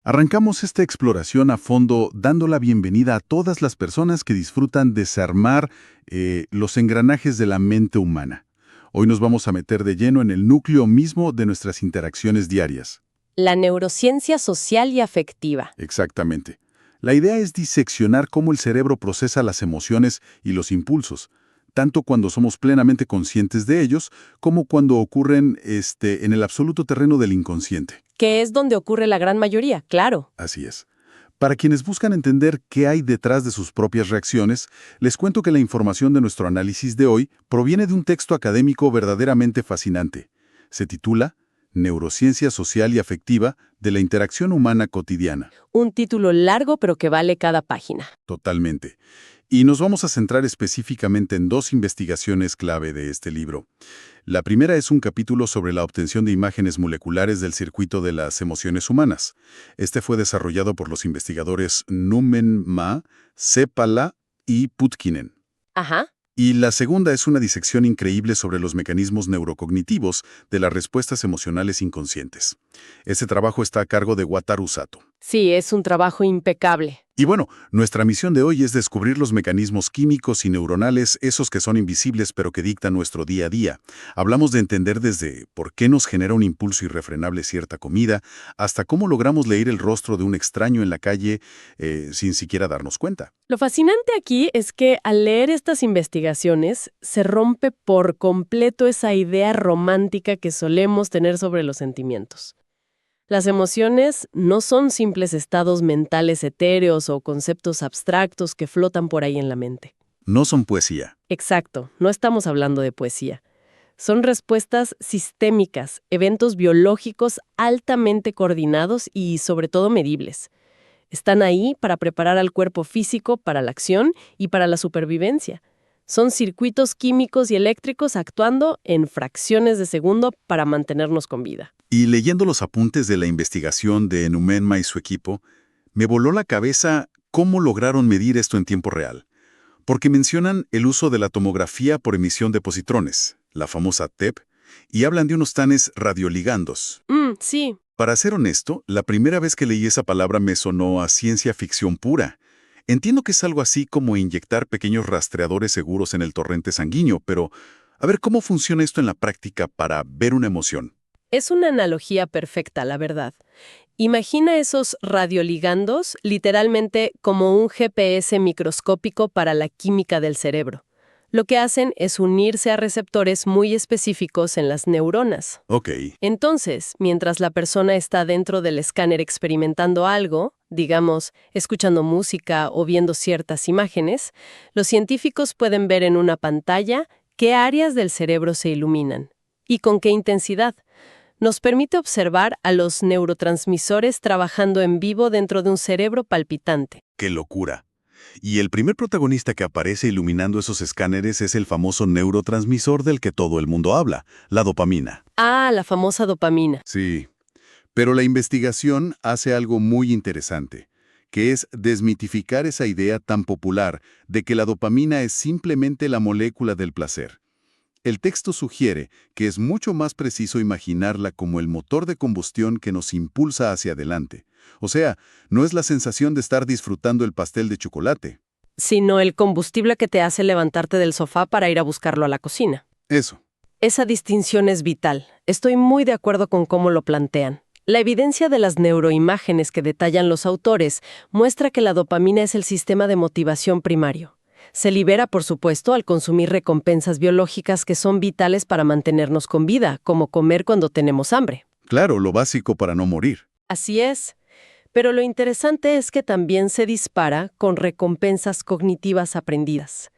Arrancamos esta exploración a fondo dando la bienvenida a todas las personas que disfrutan desarmar los engranajes de la mente humana. Hoy nos vamos a meter de lleno en el núcleo mismo de nuestras interacciones diarias. La neurociencia social y afectiva. Exactamente. La idea es diseccionar cómo el cerebro procesa las emociones y los impulsos, tanto cuando somos plenamente conscientes de ellos, como cuando ocurren en el absoluto terreno del inconsciente. Que es donde ocurre la gran mayoría, claro. Así es. Para quienes buscan entender qué hay detrás de sus propias reacciones, les cuento que la información de nuestro análisis de hoy proviene de un texto académico verdaderamente fascinante. Se titula Neurociencia social y afectiva de la interacción humana cotidiana. Un título largo pero que vale cada página. Totalmente. Y nos vamos a centrar específicamente en dos investigaciones clave de este libro. La primera es un capítulo sobre la obtención de imágenes moleculares del circuito de las emociones humanas. Este fue desarrollado por los investigadores Numenmaa, Seppälä y Putkinen. Ajá. Y la segunda es una disección increíble sobre los mecanismos neurocognitivos de las respuestas emocionales inconscientes. Este trabajo está a cargo de Wataru Sato. Sí, es un trabajo impecable. Y bueno, nuestra misión de hoy es descubrir los mecanismos químicos y neuronales, esos que son invisibles pero que dictan nuestro día a día. Hablamos de entender desde por qué nos genera un impulso irrefrenable cierta comida, hasta cómo logramos leer el rostro de un extraño en la calle sin siquiera darnos cuenta. Lo fascinante aquí es que al leer estas investigaciones se rompe por completo esa idea romántica que solemos tener sobre los sentimientos. Las emociones no son simples estados mentales etéreos o conceptos abstractos que flotan por ahí en la mente. No son poesía. Exacto, no estamos hablando de poesía. Son respuestas sistémicas, eventos biológicos altamente coordinados y sobre todo medibles. Están ahí para preparar al cuerpo físico para la acción y para la supervivencia. Son circuitos químicos y eléctricos actuando en fracciones de segundo para mantenernos con vida. Y leyendo los apuntes de la investigación de Numenmaa y su equipo, me voló la cabeza cómo lograron medir esto en tiempo real. Porque mencionan el uso de la tomografía por emisión de positrones, la famosa TEP, y hablan de unos tanes radioligandos. Sí. Para ser honesto, la primera vez que leí esa palabra me sonó a ciencia ficción pura. Entiendo que es algo así como inyectar pequeños rastreadores seguros en el torrente sanguíneo, pero a ver cómo funciona esto en la práctica para ver una emoción. Es una analogía perfecta, la verdad. Imagina esos radioligandos literalmente como un GPS microscópico para la química del cerebro. Lo que hacen es unirse a receptores muy específicos en las neuronas. Ok. Entonces, mientras la persona está dentro del escáner experimentando algo, digamos, escuchando música o viendo ciertas imágenes, los científicos pueden ver en una pantalla qué áreas del cerebro se iluminan y con qué intensidad. Nos permite observar a los neurotransmisores trabajando en vivo dentro de un cerebro palpitante. ¡Qué locura! Y el primer protagonista que aparece iluminando esos escáneres es el famoso neurotransmisor del que todo el mundo habla, la dopamina. Ah, la famosa dopamina. Sí, pero la investigación hace algo muy interesante, que es desmitificar esa idea tan popular de que la dopamina es simplemente la molécula del placer. El texto sugiere que es mucho más preciso imaginarla como el motor de combustión que nos impulsa hacia adelante. O sea, no es la sensación de estar disfrutando el pastel de chocolate. Sino el combustible que te hace levantarte del sofá para ir a buscarlo a la cocina. Eso. Esa distinción es vital. Estoy muy de acuerdo con cómo lo plantean. La evidencia de las neuroimágenes que detallan los autores muestra que la dopamina es el sistema de motivación primario. Se libera, por supuesto, al consumir recompensas biológicas que son vitales para mantenernos con vida, como comer cuando tenemos hambre. Claro, lo básico para no morir. Así es. Pero lo interesante es que también se dispara con recompensas cognitivas aprendidas.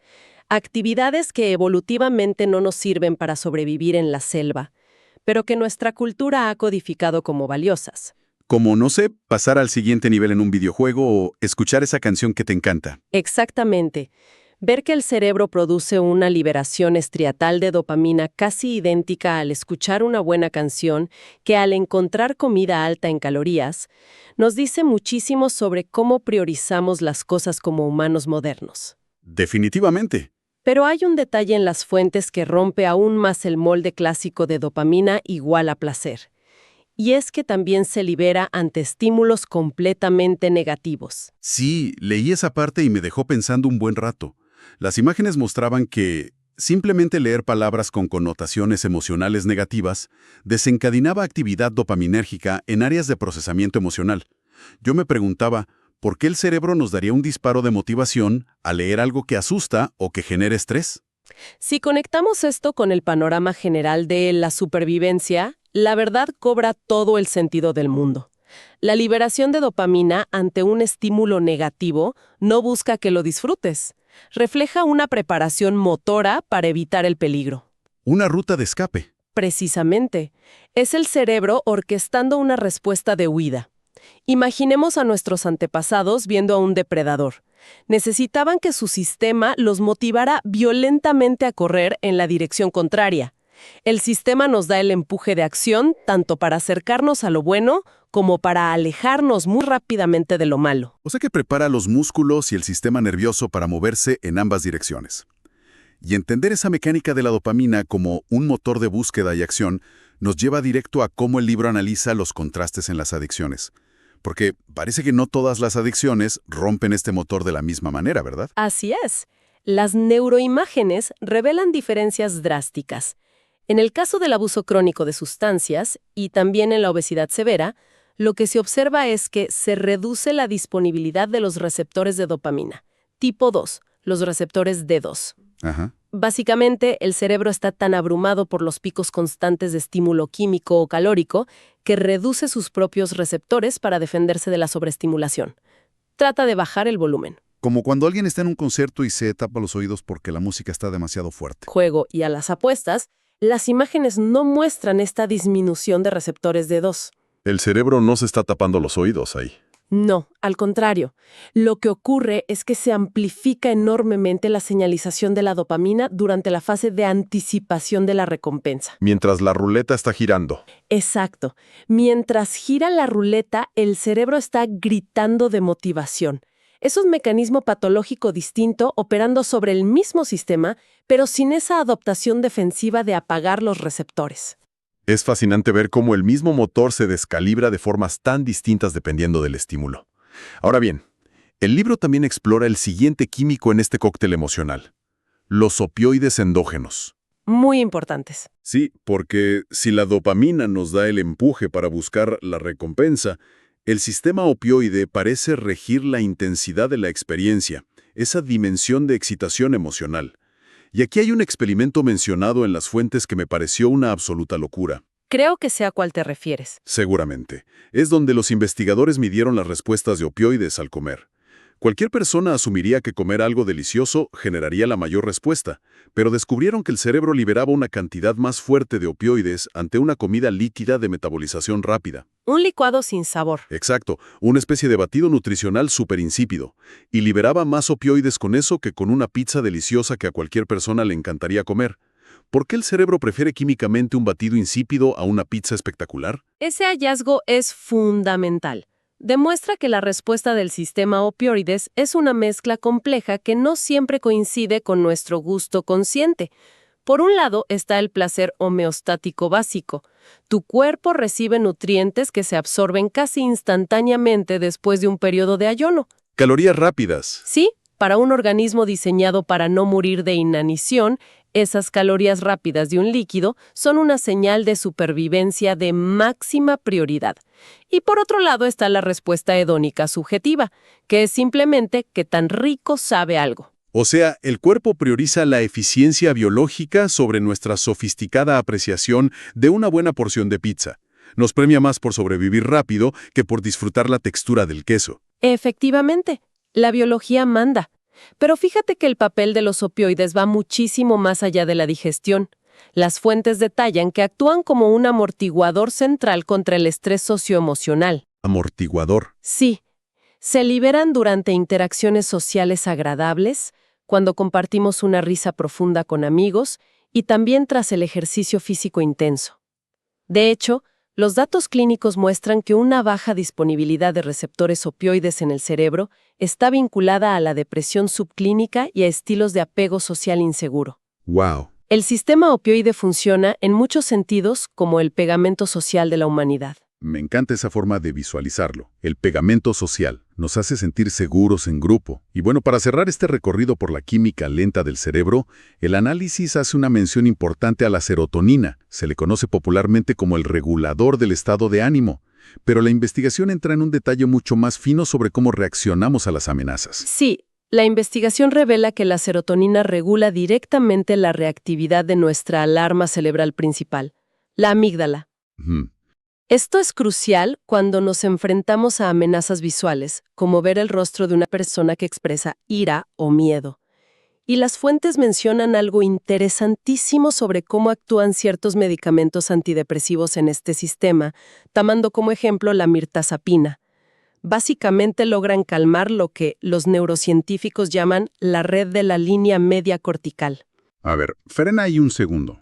Actividades que evolutivamente no nos sirven para sobrevivir en la selva, pero que nuestra cultura ha codificado como valiosas. Como, no sé, pasar al siguiente nivel en un videojuego o escuchar esa canción que te encanta. Exactamente. Ver que el cerebro produce una liberación estriatal de dopamina casi idéntica al escuchar una buena canción que al encontrar comida alta en calorías, nos dice muchísimo sobre cómo priorizamos las cosas como humanos modernos. Definitivamente. Pero hay un detalle en las fuentes que rompe aún más el molde clásico de dopamina igual a placer. y es que también se libera ante estímulos completamente negativos. Sí, leí esa parte y me dejó pensando un buen rato. Las imágenes mostraban que simplemente leer palabras con connotaciones emocionales negativas desencadenaba actividad dopaminérgica en áreas de procesamiento emocional. Yo me preguntaba, ¿por qué el cerebro nos daría un disparo de motivación al leer algo que asusta o que genere estrés? Si conectamos esto con el panorama general de la supervivencia, la verdad cobra todo el sentido del mundo. La liberación de dopamina ante un estímulo negativo no busca que lo disfrutes. Refleja una preparación motora para evitar el peligro. Una ruta de escape. Precisamente, es el cerebro orquestando una respuesta de huida. Imaginemos a nuestros antepasados viendo a un depredador. Necesitaban que su sistema los motivara violentamente a correr en la dirección contraria. El sistema nos da el empuje de acción tanto para acercarnos a lo bueno como para alejarnos muy rápidamente de lo malo. O sea que prepara los músculos y el sistema nervioso para moverse en ambas direcciones. Y entender esa mecánica de la dopamina como un motor de búsqueda y acción nos lleva directo a cómo el libro analiza los contrastes en las adicciones. Porque parece que no todas las adicciones rompen este motor de la misma manera, ¿verdad? Así es. Las neuroimágenes revelan diferencias drásticas. En el caso del abuso crónico de sustancias y también en la obesidad severa, lo que se observa es que se reduce la disponibilidad de los receptores de dopamina. Tipo 2, los receptores D2. Ajá. Básicamente, el cerebro está tan abrumado por los picos constantes de estímulo químico o calórico que reduce sus propios receptores para defenderse de la sobreestimulación. Trata de bajar el volumen. Como cuando alguien está en un concierto y se tapa los oídos porque la música está demasiado fuerte. Juego y a las apuestas, las imágenes no muestran esta disminución de receptores D2. El cerebro no se está tapando los oídos ahí. No, al contrario. Lo que ocurre es que se amplifica enormemente la señalización de la dopamina durante la fase de anticipación de la recompensa. Mientras la ruleta está girando. Exacto. Mientras gira la ruleta, el cerebro está gritando de motivación. Es un mecanismo patológico distinto operando sobre el mismo sistema, pero sin esa adaptación defensiva de apagar los receptores. Es fascinante ver cómo el mismo motor se descalibra de formas tan distintas dependiendo del estímulo. Ahora bien, el libro también explora el siguiente químico en este cóctel emocional: los opioides endógenos. Muy importantes. Sí, porque si la dopamina nos da el empuje para buscar la recompensa, el sistema opioide parece regir la intensidad de la experiencia, esa dimensión de excitación emocional. Y aquí hay un experimento mencionado en las fuentes que me pareció una absoluta locura. Creo que sé a cuál te refieres. Seguramente. Es donde los investigadores midieron las respuestas de opioides al comer. Cualquier persona asumiría que comer algo delicioso generaría la mayor respuesta, pero descubrieron que el cerebro liberaba una cantidad más fuerte de opioides ante una comida líquida de metabolización rápida. Un licuado sin sabor. Exacto, una especie de batido nutricional súper insípido, y liberaba más opioides con eso que con una pizza deliciosa que a cualquier persona le encantaría comer. ¿Por qué el cerebro prefiere químicamente un batido insípido a una pizza espectacular? Ese hallazgo es fundamental. Demuestra que la respuesta del sistema opioides es una mezcla compleja que no siempre coincide con nuestro gusto consciente. Por un lado está el placer homeostático básico. Tu cuerpo recibe nutrientes que se absorben casi instantáneamente después de un periodo de ayuno. Calorías rápidas. Sí, para un organismo diseñado para no morir de inanición, esas calorías rápidas de un líquido son una señal de supervivencia de máxima prioridad. Y por otro lado está la respuesta hedónica subjetiva, que es simplemente que tan rico sabe algo. O sea, el cuerpo prioriza la eficiencia biológica sobre nuestra sofisticada apreciación de una buena porción de pizza. Nos premia más por sobrevivir rápido que por disfrutar la textura del queso. Efectivamente, la biología manda. Pero fíjate que el papel de los opioides va muchísimo más allá de la digestión. Las fuentes detallan que actúan como un amortiguador central contra el estrés socioemocional. Amortiguador. Sí, se liberan durante interacciones sociales agradables, cuando compartimos una risa profunda con amigos y también tras el ejercicio físico intenso. De hecho, los datos clínicos muestran que una baja disponibilidad de receptores opioides en el cerebro está vinculada a la depresión subclínica y a estilos de apego social inseguro. ¡Wow! El sistema opioide funciona en muchos sentidos como el pegamento social de la humanidad. Me encanta esa forma de visualizarlo. El pegamento social nos hace sentir seguros en grupo. Y bueno, para cerrar este recorrido por la química lenta del cerebro, el análisis hace una mención importante a la serotonina. Se le conoce popularmente como el regulador del estado de ánimo. Pero la investigación entra en un detalle mucho más fino sobre cómo reaccionamos a las amenazas. Sí, la investigación revela que la serotonina regula directamente la reactividad de nuestra alarma cerebral principal, la amígdala. Ujú. Esto es crucial cuando nos enfrentamos a amenazas visuales, como ver el rostro de una persona que expresa ira o miedo. Y las fuentes mencionan algo interesantísimo sobre cómo actúan ciertos medicamentos antidepresivos en este sistema, tomando como ejemplo la mirtazapina. Básicamente logran calmar lo que los neurocientíficos llaman la red de la línea media cortical. A ver, frena ahí un segundo.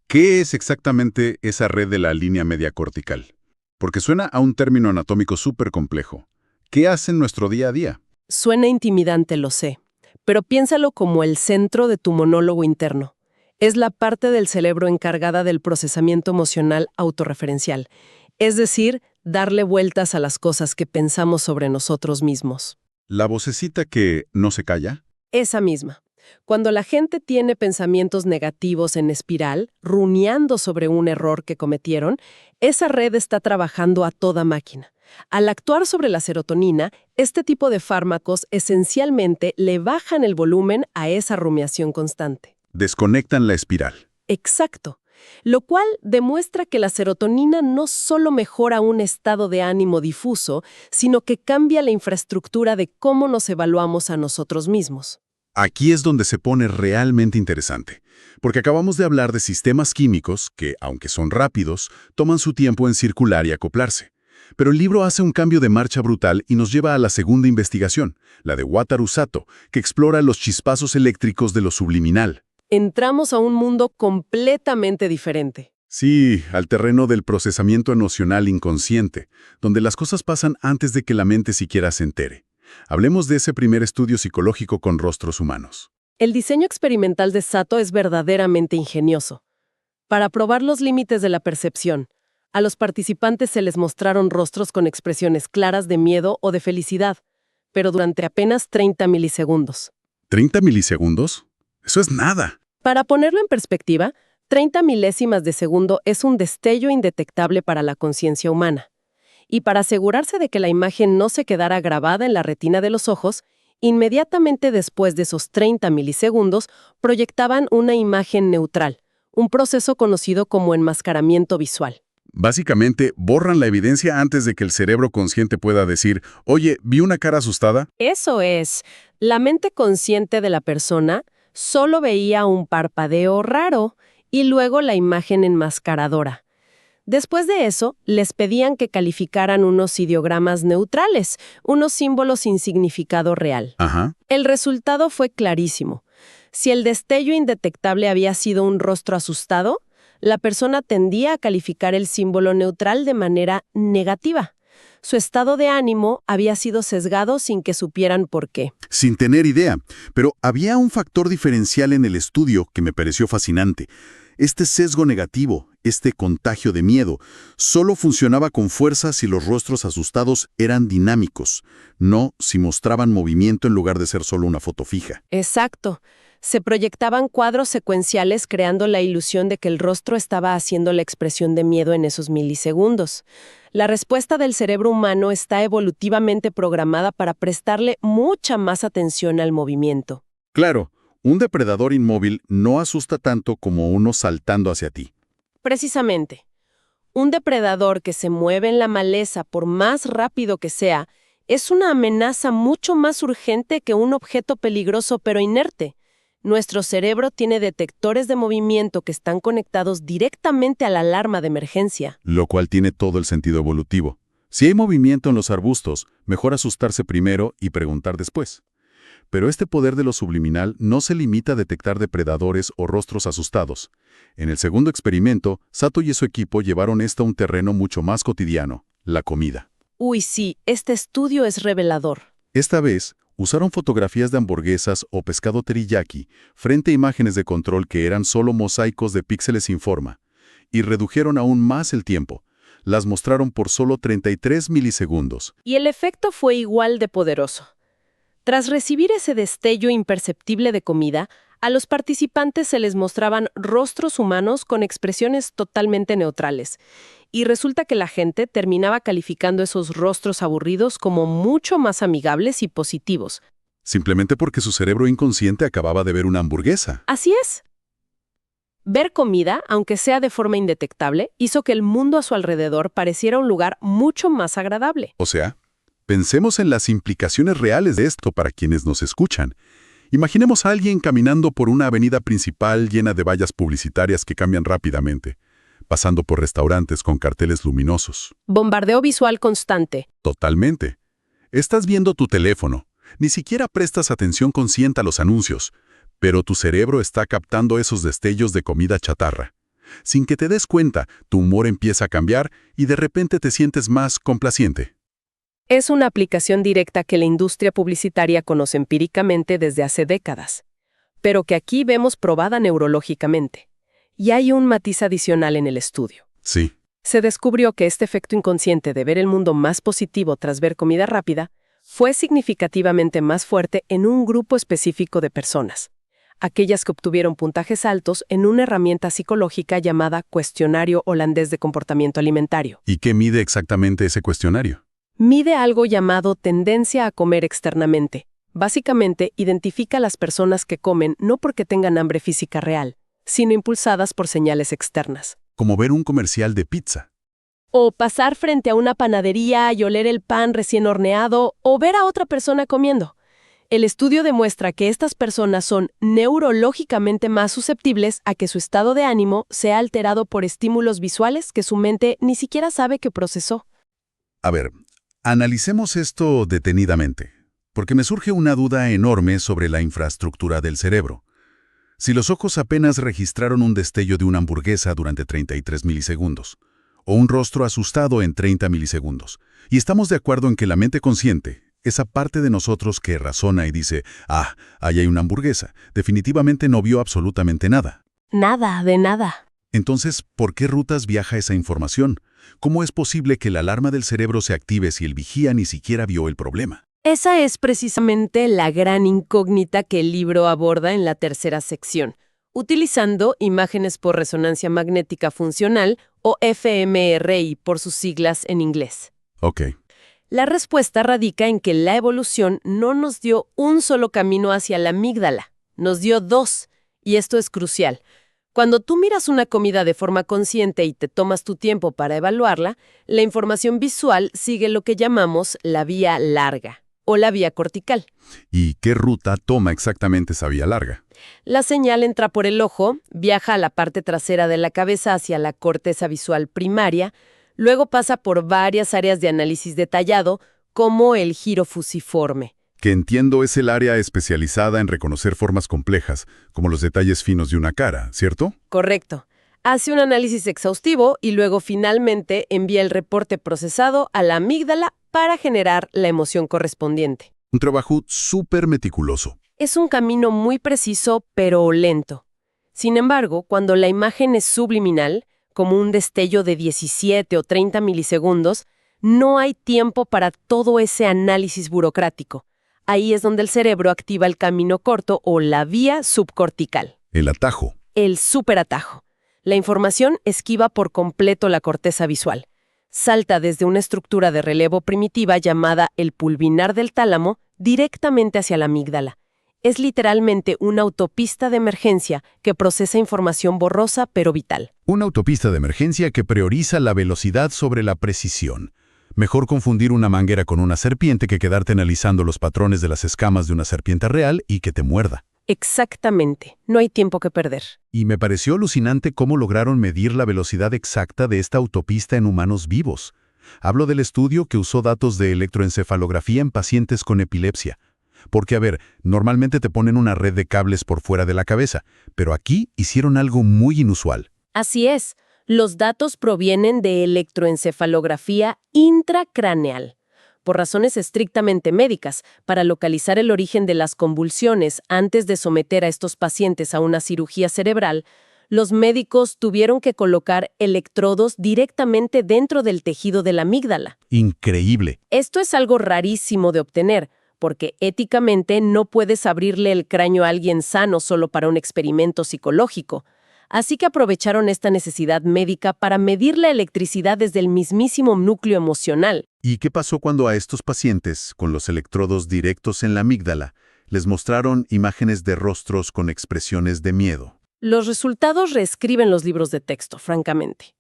¿Qué es exactamente esa red de la línea media cortical? Porque suena a un término anatómico súper complejo. ¿Qué hace en nuestro día a día? Suena intimidante, lo sé, pero piénsalo como el centro de tu monólogo interno. Es la parte del cerebro encargada del procesamiento emocional autorreferencial, es decir, darle vueltas a las cosas que pensamos sobre nosotros mismos. ¿La vocecita que no se calla? Esa misma. Cuando la gente tiene pensamientos negativos en espiral, rumiando sobre un error que cometieron, esa red está trabajando a toda máquina. Al actuar sobre la serotonina, este tipo de fármacos esencialmente le bajan el volumen a esa rumiación constante. Desconectan la espiral. Exacto. Lo cual demuestra que la serotonina no solo mejora un estado de ánimo difuso, sino que cambia la infraestructura de cómo nos evaluamos a nosotros mismos. Aquí es donde se pone realmente interesante, porque acabamos de hablar de sistemas químicos que, aunque son rápidos, toman su tiempo en circular y acoplarse. Pero el libro hace un cambio de marcha brutal y nos lleva a la segunda investigación, la de Wataru Sato, que explora los chispazos eléctricos de lo subliminal. Entramos a un mundo completamente diferente. Sí, al terreno del procesamiento emocional inconsciente, donde las cosas pasan antes de que la mente siquiera se entere. Hablemos de ese primer estudio psicológico con rostros humanos. El diseño experimental de Sato es verdaderamente ingenioso. Para probar los límites de la percepción, a los participantes se les mostraron rostros con expresiones claras de miedo o de felicidad, pero durante apenas 30 milisegundos. ¿30 milisegundos? Eso es nada. Para ponerlo en perspectiva, 30 milésimas de segundo es un destello indetectable para la conciencia humana. Y para asegurarse de que la imagen no se quedara grabada en la retina de los ojos, inmediatamente después de esos 30 milisegundos proyectaban una imagen neutral, un proceso conocido como enmascaramiento visual. Básicamente, borran la evidencia antes de que el cerebro consciente pueda decir, oye, vi una cara asustada. Eso es, la mente consciente de la persona solo veía un parpadeo raro y luego la imagen enmascaradora. Después de eso, les pedían que calificaran unos ideogramas neutrales, unos símbolos sin significado real. Ajá. El resultado fue clarísimo. Si el destello indetectable había sido un rostro asustado, la persona tendía a calificar el símbolo neutral de manera negativa. Su estado de ánimo había sido sesgado sin que supieran por qué. Sin tener idea, pero había un factor diferencial en el estudio que me pareció fascinante. Este sesgo negativo, este contagio de miedo, solo funcionaba con fuerza si los rostros asustados eran dinámicos, no si mostraban movimiento en lugar de ser solo una foto fija. Exacto. Se proyectaban cuadros secuenciales creando la ilusión de que el rostro estaba haciendo la expresión de miedo en esos milisegundos. La respuesta del cerebro humano está evolutivamente programada para prestarle mucha más atención al movimiento. Claro, un depredador inmóvil no asusta tanto como uno saltando hacia ti. Precisamente, un depredador que se mueve en la maleza por más rápido que sea, es una amenaza mucho más urgente que un objeto peligroso pero inerte. Nuestro cerebro tiene detectores de movimiento que están conectados directamente a la alarma de emergencia. Lo cual tiene todo el sentido evolutivo. Si hay movimiento en los arbustos, mejor asustarse primero y preguntar después. Pero este poder de lo subliminal no se limita a detectar depredadores o rostros asustados. En el segundo experimento, Sato y su equipo llevaron esto a un terreno mucho más cotidiano, la comida. Uy, sí, este estudio es revelador. Esta vez, usaron fotografías de hamburguesas o pescado teriyaki frente a imágenes de control que eran solo mosaicos de píxeles sin forma, y redujeron aún más el tiempo. las mostraron por solo 33 milisegundos. Y el efecto fue igual de poderoso. Tras recibir ese destello imperceptible de comida, a los participantes se les mostraban rostros humanos con expresiones totalmente neutrales. Y resulta que la gente terminaba calificando esos rostros aburridos como mucho más amigables y positivos. Simplemente porque su cerebro inconsciente acababa de ver una hamburguesa. Así es. Ver comida, aunque sea de forma indetectable, hizo que el mundo a su alrededor pareciera un lugar mucho más agradable. O sea, pensemos en las implicaciones reales de esto para quienes nos escuchan. Imaginemos a alguien caminando por una avenida principal llena de vallas publicitarias que cambian rápidamente, pasando por restaurantes con carteles luminosos. Bombardeo visual constante. Totalmente. Estás viendo tu teléfono. Ni siquiera prestas atención consciente a los anuncios, pero tu cerebro está captando esos destellos de comida chatarra. Sin que te des cuenta, tu humor empieza a cambiar y de repente te sientes más complaciente. Es una aplicación directa que la industria publicitaria conoce empíricamente desde hace décadas, pero que aquí vemos probada neurológicamente. Y hay un matiz adicional en el estudio. Sí. Se descubrió que este efecto inconsciente de ver el mundo más positivo tras ver comida rápida fue significativamente más fuerte en un grupo específico de personas, aquellas que obtuvieron puntajes altos en una herramienta psicológica llamada Cuestionario Holandés de Comportamiento Alimentario. ¿Y qué mide exactamente ese cuestionario? Mide algo llamado tendencia a comer externamente. Básicamente, identifica a las personas que comen no porque tengan hambre física real, sino impulsadas por señales externas. Como ver un comercial de pizza. O pasar frente a una panadería y oler el pan recién horneado, o ver a otra persona comiendo. El estudio demuestra que estas personas son neurológicamente más susceptibles a que su estado de ánimo sea alterado por estímulos visuales que su mente ni siquiera sabe que procesó. A ver, analicemos esto detenidamente, porque me surge una duda enorme sobre la infraestructura del cerebro. Si los ojos apenas registraron un destello de una hamburguesa durante 33 milisegundos, o un rostro asustado en 30 milisegundos, y estamos de acuerdo en que la mente consciente, esa parte de nosotros que razona y dice, ahí hay una hamburguesa, definitivamente no vio absolutamente nada. Nada de nada. Entonces, ¿por qué rutas viaja esa información? ¿Cómo es posible que la alarma del cerebro se active si el vigía ni siquiera vio el problema? Esa es precisamente la gran incógnita que el libro aborda en la tercera sección, utilizando imágenes por resonancia magnética funcional o fMRI por sus siglas en inglés. Ok. La respuesta radica en que la evolución no nos dio un solo camino hacia la amígdala, nos dio dos, y esto es crucial. Cuando tú miras una comida de forma consciente y te tomas tu tiempo para evaluarla, la información visual sigue lo que llamamos la vía larga o la vía cortical. ¿Y qué ruta toma exactamente esa vía larga? La señal entra por el ojo, viaja a la parte trasera de la cabeza hacia la corteza visual primaria, luego pasa por varias áreas de análisis detallado, como el giro fusiforme. Que entiendo es el área especializada en reconocer formas complejas, como los detalles finos de una cara, ¿cierto? Correcto. Hace un análisis exhaustivo y luego finalmente envía el reporte procesado a la amígdala para generar la emoción correspondiente. Un trabajo súper meticuloso. Es un camino muy preciso, pero lento. Sin embargo, cuando la imagen es subliminal, como un destello de 17 o 30 milisegundos, no hay tiempo para todo ese análisis burocrático. Ahí es donde el cerebro activa el camino corto o la vía subcortical. El atajo. El superatajo. La información esquiva por completo la corteza visual. Salta desde una estructura de relevo primitiva llamada el pulvinar del tálamo directamente hacia la amígdala. Es literalmente una autopista de emergencia que procesa información borrosa pero vital. Una autopista de emergencia que prioriza la velocidad sobre la precisión. Mejor confundir una manguera con una serpiente que quedarte analizando los patrones de las escamas de una serpiente real y que te muerda. Exactamente. No hay tiempo que perder. Y me pareció alucinante cómo lograron medir la velocidad exacta de esta autopista en humanos vivos. Hablo del estudio que usó datos de electroencefalografía en pacientes con epilepsia. Porque, a ver, normalmente te ponen una red de cables por fuera de la cabeza, pero aquí hicieron algo muy inusual. Así es. Los datos provienen de electroencefalografía intracraneal. Por razones estrictamente médicas, para localizar el origen de las convulsiones antes de someter a estos pacientes a una cirugía cerebral, Los médicos tuvieron que colocar electrodos directamente dentro del tejido de la amígdala. Increíble. Esto es algo rarísimo de obtener, porque éticamente no puedes abrirle el cráneo a alguien sano solo para un experimento psicológico. Así que aprovecharon esta necesidad médica para medir la electricidad desde el mismísimo núcleo emocional. ¿Y qué pasó cuando a estos pacientes, con los electrodos directos en la amígdala, les mostraron imágenes de rostros con expresiones de miedo? Los resultados reescriben los libros de texto, francamente.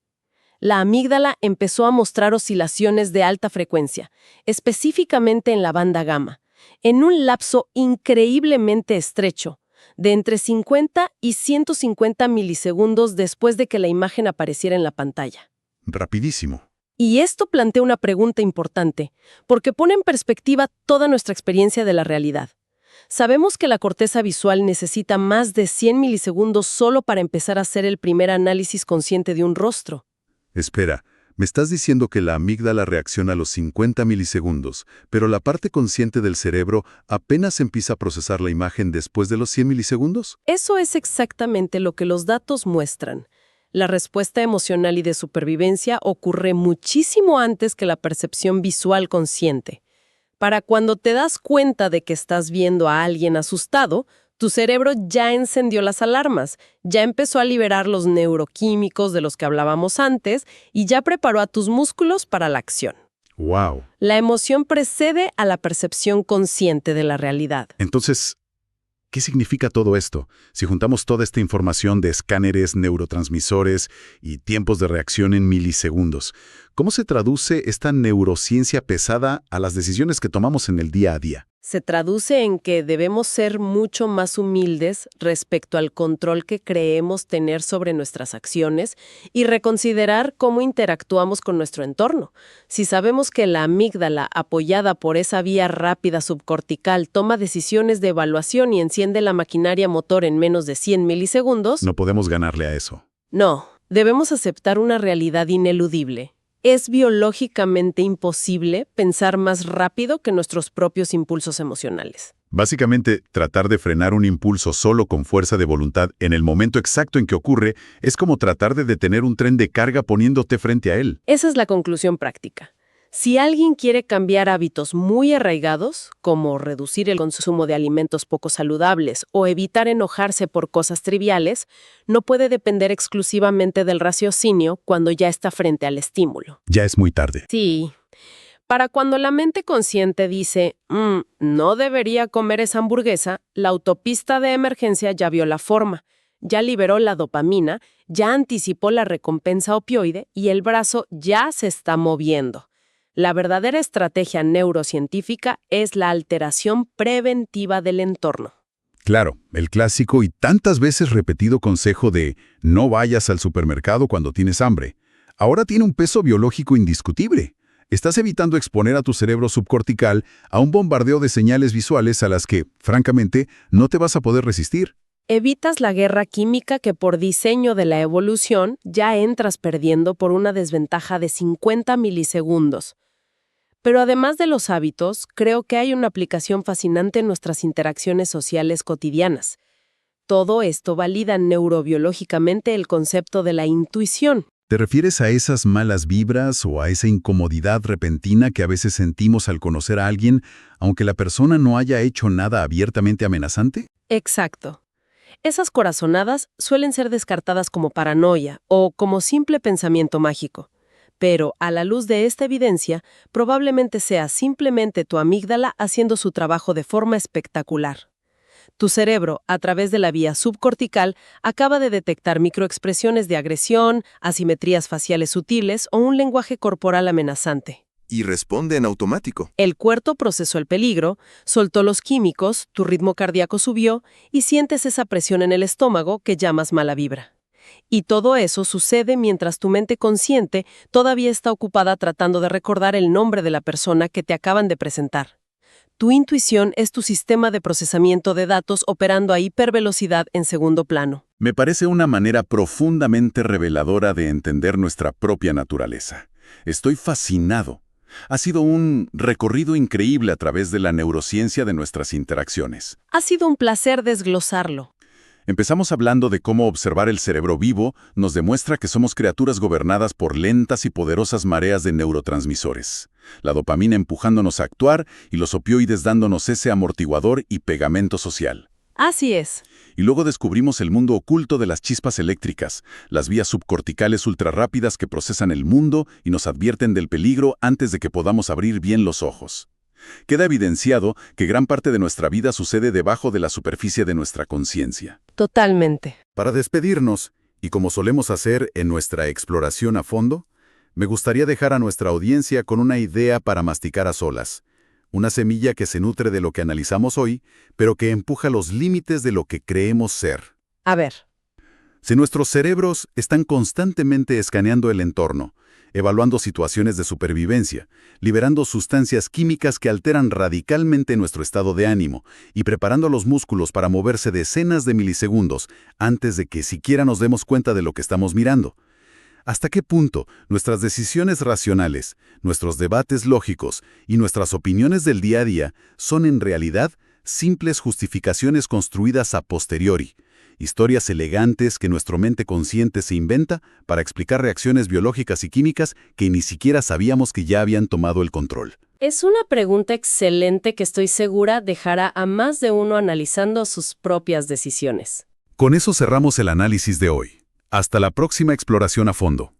La amígdala empezó a mostrar oscilaciones de alta frecuencia, específicamente en la banda gamma, en un lapso increíblemente estrecho, de entre 50 y 150 milisegundos después de que la imagen apareciera en la pantalla. Rapidísimo. Y esto plantea una pregunta importante, porque pone en perspectiva toda nuestra experiencia de la realidad. Sabemos que la corteza visual necesita más de 100 milisegundos solo para empezar a hacer el primer análisis consciente de un rostro. Espera, me estás diciendo que la amígdala reacciona a los 50 milisegundos, pero la parte consciente del cerebro apenas empieza a procesar la imagen después de los 100 milisegundos? Eso es exactamente lo que los datos muestran. La respuesta emocional y de supervivencia ocurre muchísimo antes que la percepción visual consciente. Para cuando te das cuenta de que estás viendo a alguien asustado, tu cerebro ya encendió las alarmas, ya empezó a liberar los neuroquímicos de los que hablábamos antes y ya preparó a tus músculos para la acción. ¡Wow! La emoción precede a la percepción consciente de la realidad. Entonces, ¿qué significa todo esto? Si juntamos toda esta información de escáneres, neurotransmisores y tiempos de reacción en milisegundos, ¿cómo se traduce esta neurociencia pesada a las decisiones que tomamos en el día a día? Se traduce en que debemos ser mucho más humildes respecto al control que creemos tener sobre nuestras acciones y reconsiderar cómo interactuamos con nuestro entorno. Si sabemos que la amígdala, apoyada por esa vía rápida subcortical, toma decisiones de evaluación y enciende la maquinaria motor en menos de 100 milisegundos, No podemos ganarle a eso. no, debemos aceptar una realidad ineludible. Es biológicamente imposible pensar más rápido que nuestros propios impulsos emocionales. Básicamente, tratar de frenar un impulso solo con fuerza de voluntad en el momento exacto en que ocurre es como tratar de detener un tren de carga poniéndote frente a él. Esa es la conclusión práctica. Si alguien quiere cambiar hábitos muy arraigados, como reducir el consumo de alimentos poco saludables o evitar enojarse por cosas triviales, no puede depender exclusivamente del raciocinio cuando ya está frente al estímulo. Ya es muy tarde. Sí. Para cuando la mente consciente dice, no debería comer esa hamburguesa, la autopista de emergencia ya vio la forma, ya liberó la dopamina, ya anticipó la recompensa opioide y el brazo ya se está moviendo. La verdadera estrategia neurocientífica es la alteración preventiva del entorno. Claro, el clásico y tantas veces repetido consejo de no vayas al supermercado cuando tienes hambre. Ahora tiene un peso biológico indiscutible. Estás evitando exponer a tu cerebro subcortical a un bombardeo de señales visuales a las que, francamente, no te vas a poder resistir. Evitas la guerra química que por diseño de la evolución ya entras perdiendo por una desventaja de 50 milisegundos. Pero además de los hábitos, creo que hay una aplicación fascinante en nuestras interacciones sociales cotidianas. Todo esto valida neurobiológicamente el concepto de la intuición. ¿Te refieres a esas malas vibras o a esa incomodidad repentina que a veces sentimos al conocer a alguien, aunque la persona no haya hecho nada abiertamente amenazante? Exacto. Esas corazonadas suelen ser descartadas como paranoia o como simple pensamiento mágico. Pero, a la luz de esta evidencia, probablemente sea simplemente tu amígdala haciendo su trabajo de forma espectacular. Tu cerebro, a través de la vía subcortical, acaba de detectar microexpresiones de agresión, asimetrías faciales sutiles o un lenguaje corporal amenazante. Y responde en automático. El cuerpo procesó el peligro, soltó los químicos, tu ritmo cardíaco subió y sientes esa presión en el estómago que llamas mala vibra. Y todo eso sucede mientras tu mente consciente todavía está ocupada tratando de recordar el nombre de la persona que te acaban de presentar. Tu intuición es tu sistema de procesamiento de datos operando a hipervelocidad en segundo plano. Me parece una manera profundamente reveladora de entender nuestra propia naturaleza. Estoy fascinado. Ha sido un recorrido increíble a través de la neurociencia de nuestras interacciones. Ha sido un placer desglosarlo. Empezamos hablando de cómo observar el cerebro vivo nos demuestra que somos criaturas gobernadas por lentas y poderosas mareas de neurotransmisores. La dopamina empujándonos a actuar y los opioides dándonos ese amortiguador y pegamento social. Así es. Y luego descubrimos el mundo oculto de las chispas eléctricas, las vías subcorticales ultrarrápidas que procesan el mundo y nos advierten del peligro antes de que podamos abrir bien los ojos. Queda evidenciado que gran parte de nuestra vida sucede debajo de la superficie de nuestra conciencia. Totalmente. Para despedirnos, y como solemos hacer en nuestra exploración a fondo, me gustaría dejar a nuestra audiencia con una idea para masticar a solas. Una semilla que se nutre de lo que analizamos hoy, pero que empuja los límites de lo que creemos ser. A ver. Si nuestros cerebros están constantemente escaneando el entorno, evaluando situaciones de supervivencia, liberando sustancias químicas que alteran radicalmente nuestro estado de ánimo y preparando a los músculos para moverse decenas de milisegundos antes de que siquiera nos demos cuenta de lo que estamos mirando. ¿Hasta qué punto nuestras decisiones racionales, nuestros debates lógicos y nuestras opiniones del día a día son en realidad simples justificaciones construidas a posteriori? Historias elegantes que nuestra mente consciente se inventa para explicar reacciones biológicas y químicas que ni siquiera sabíamos que ya habían tomado el control. Es una pregunta excelente que estoy segura dejará a más de uno analizando sus propias decisiones. Con eso cerramos el análisis de hoy. Hasta la próxima exploración a fondo.